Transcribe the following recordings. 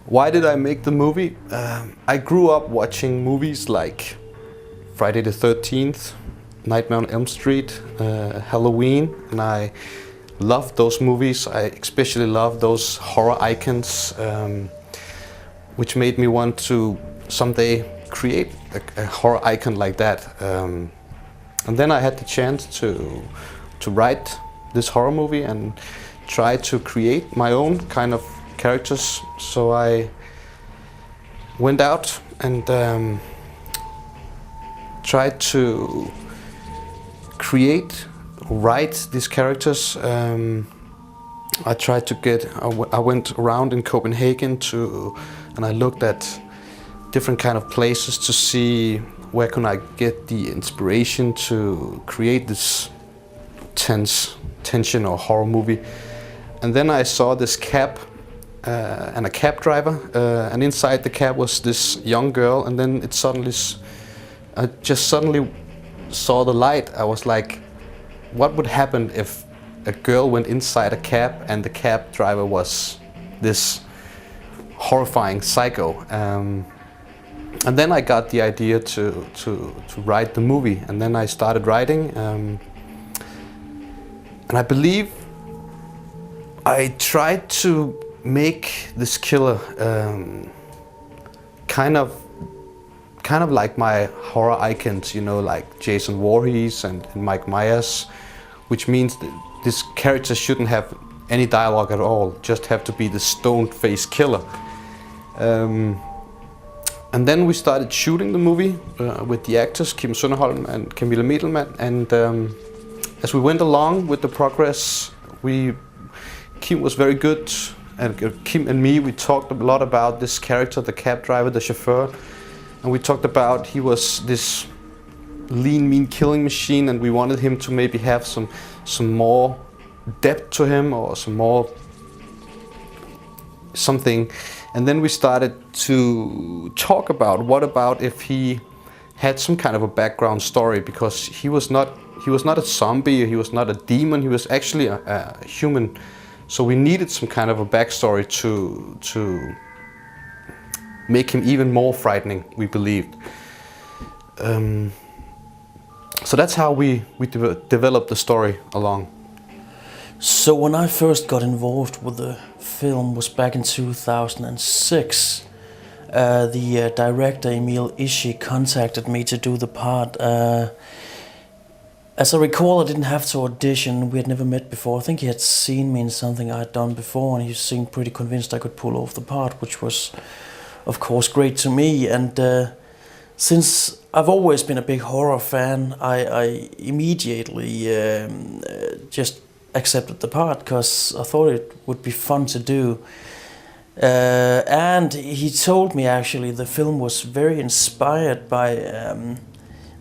Why did I make the movie? I grew up watching movies like Friday the 13th, Nightmare on Elm Street, Halloween, and I loved those movies. I especially loved those horror icons, which made me want to someday create a horror icon like that. And then I had the chance to write this horror movie and try to create my own kind of characters. So I went out and tried to write these characters. I tried to I went around in Copenhagen and I looked at different kind of places to see where can I get the inspiration to create this tension or horror movie. And then I saw this cab and a cab driver, and inside the cab was this young girl, and then I just suddenly saw the light. I was like, what would happen if a girl went inside a cab and the cab driver was this horrifying psycho? And then I got the idea to write the movie, and then I started writing, and I believe I tried to make this killer kind of like my horror icons, you know, like Jason Voorhees and Mike Myers, which means that this character shouldn't have any dialogue at all, just have to be the stone-faced killer. And then we started shooting the movie with the actors Kim Sønderholm and Camilla Middelmann, and as we went along with the progress, Kim was very good, and Kim and me, we talked a lot about this character, the cab driver, the chauffeur, and we talked about he was this lean, mean killing machine, and we wanted him to maybe have some more depth to him, or something. And then we started to talk about what about if he had some kind of a background story, because he was not a zombie, he was not a demon, he was actually a human. So we needed some kind of a backstory to make him even more frightening, we believed. So that's how we developed the story along. So when I first got involved with the film was back in 2006. The director Emil Ishi contacted me to do the part. As I recall, I didn't have to audition. We had never met before. I think he had seen me in something I had done before, and he seemed pretty convinced I could pull off the part, which was, of course, great to me. And since I've always been a big horror fan, I immediately just accepted the part because I thought it would be fun to do. And he told me actually the film was very inspired by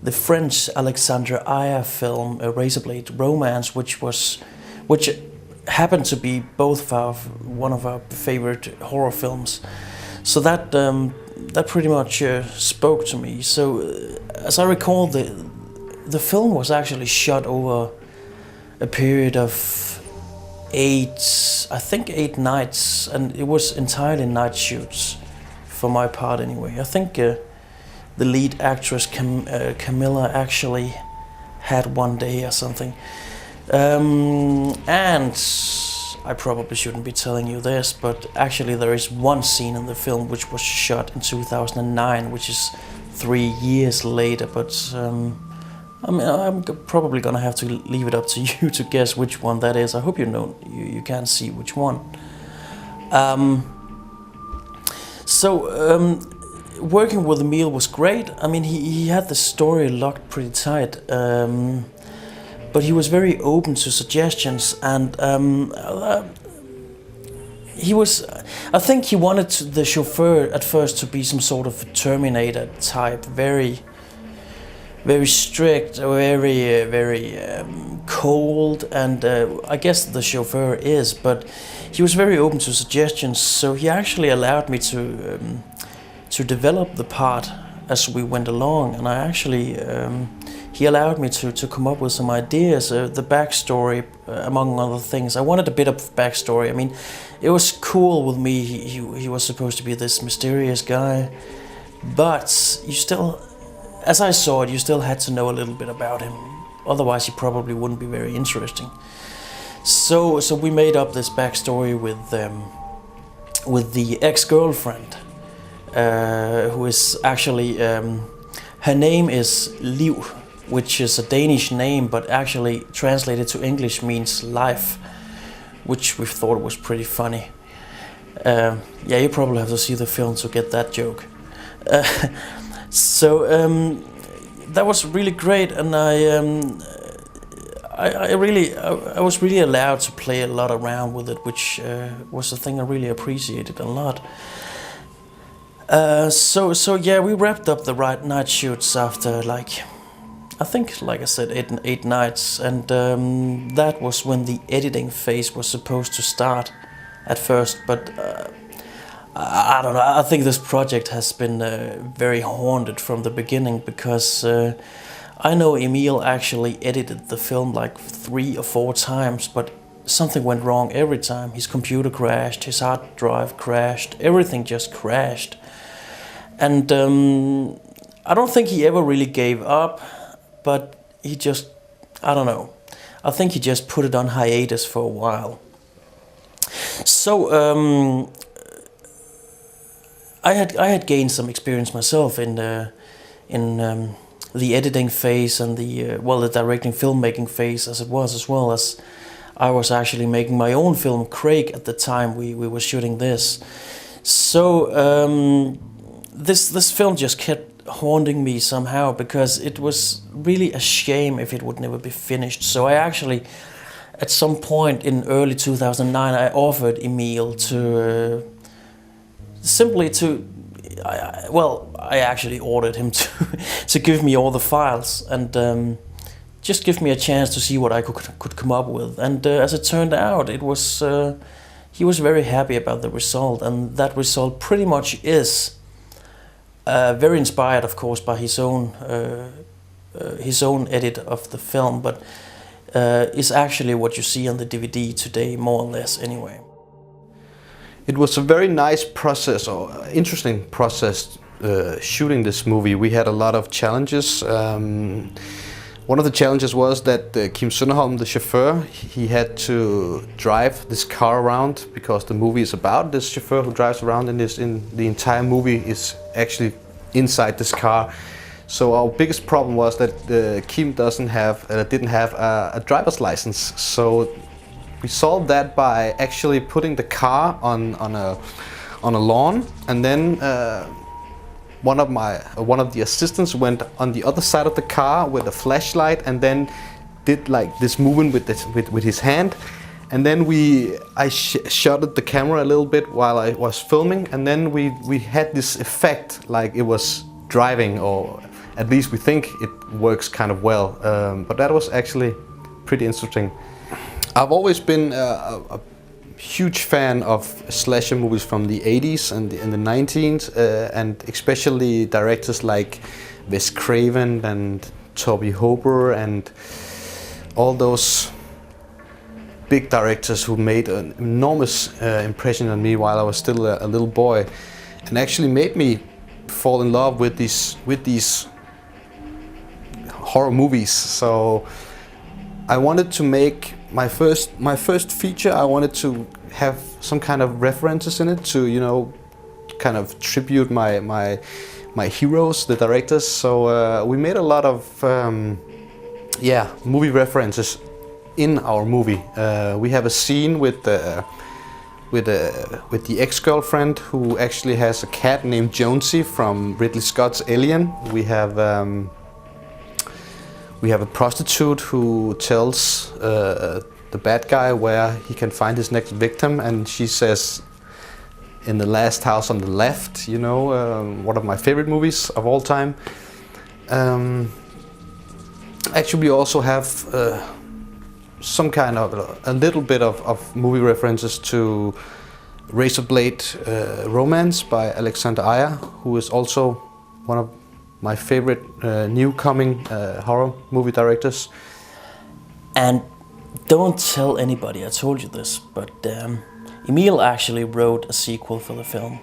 the French Alexandre Aja film, A Razorblade Romance, which happened to be one of our favorite horror films. So that pretty much spoke to me. So as I recall, the film was actually shot over a period of 8 nights, and it was entirely night shoots for my part anyway. I think the lead actress Camilla actually had 1 day or something. And I probably shouldn't be telling you this, but actually there is one scene in the film which was shot in 2009, which is 3 years later, but I'm probably gonna have to leave it up to you to guess which one that is. I hope you can see which one. Working with Emil was great. I mean, he had the story locked pretty tight, but he was very open to suggestions, and I think he wanted the chauffeur at first to be some sort of Terminator type, very strict, very cold, and I guess the chauffeur is, but he was very open to suggestions, so he actually allowed me to develop the part as we went along, and I actually he allowed me to come up with some ideas. The backstory, among other things, I wanted a bit of backstory. I mean, it was cool with me. He was supposed to be this mysterious guy, but you still, as I saw it, you still had to know a little bit about him. Otherwise, he probably wouldn't be very interesting. So we made up this backstory with the ex-girlfriend, who is actually her name is Liv, which is a Danish name, but actually translated to English means life, which we thought was pretty funny. Yeah, you probably have to see the film to get that joke. That was really great, and I was really allowed to play a lot around with it, which was a thing I really appreciated a lot. So yeah, we wrapped up the night shoots after I think, like I said, eight nights, and that was when the editing phase was supposed to start at first, but I don't know, I think this project has been very haunted from the beginning, because I know Emil actually edited the film like 3 or 4 times, but something went wrong every time. His computer crashed, his hard drive crashed, everything just crashed. And I don't think he ever really gave up, but he just, I don't know, I think he just put it on hiatus for a while. So I had gained some experience myself in the editing phase and the directing filmmaking phase, as it was, as well as I was actually making my own film, Craig, at the time we were shooting this. So this film just kept haunting me somehow, because it was really a shame if it would never be finished. So I actually, at some point in early 2009, I offered Emil to I actually ordered him to give me all the files and just give me a chance to see what I could come up with. And as it turned out, it was he was very happy about the result, and that result pretty much is very inspired, of course, by his own edit of the film, but is actually what you see on the DVD today, more or less, anyway. It was a very nice process, or interesting process, shooting this movie. We had a lot of challenges. One of the challenges was that Kim Sønderholm, the chauffeur, he had to drive this car around, because the movie is about this chauffeur who drives around in the entire movie is actually inside this car. So our biggest problem was that Kim didn't have a driver's license. So we solved that by actually putting the car on a lawn, and then one of the assistants went on the other side of the car with a flashlight, and then did like this movement with his hand, and then I shutted the camera a little bit while I was filming, and then we had this effect like it was driving, or at least we think it works kind of well. But that was actually pretty interesting. I've always been a huge fan of slasher movies from the 80s and the 90s, and especially directors like Wes Craven and Toby Hooper and all those big directors who made an enormous impression on me while I was still a little boy, and actually made me fall in love with these horror movies. So I wanted to make my first feature. I wanted to have some kind of references in it to, you know, kind of tribute my heroes, the directors. So we made a lot of movie references in our movie. We have a scene with the ex-girlfriend who actually has a cat named Jonesy from Ridley Scott's Alien. We have a prostitute who tells the bad guy where he can find his next victim, and she says, "In the last house on the left," you know, one of my favorite movies of all time. Actually, we also have some kind of a little bit of movie references to Razorblade Romance by Alexander Ayer, who is also one of my favorite new coming horror movie directors. And don't tell anybody I told you this, but Emil actually wrote a sequel for the film.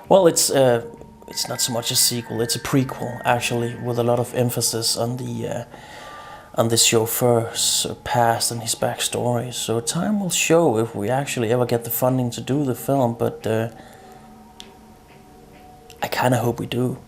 Well, it's not so much a sequel; it's a prequel, actually, with a lot of emphasis on the chauffeur's past and his backstory. So time will show if we actually ever get the funding to do the film, but I kind of hope we do.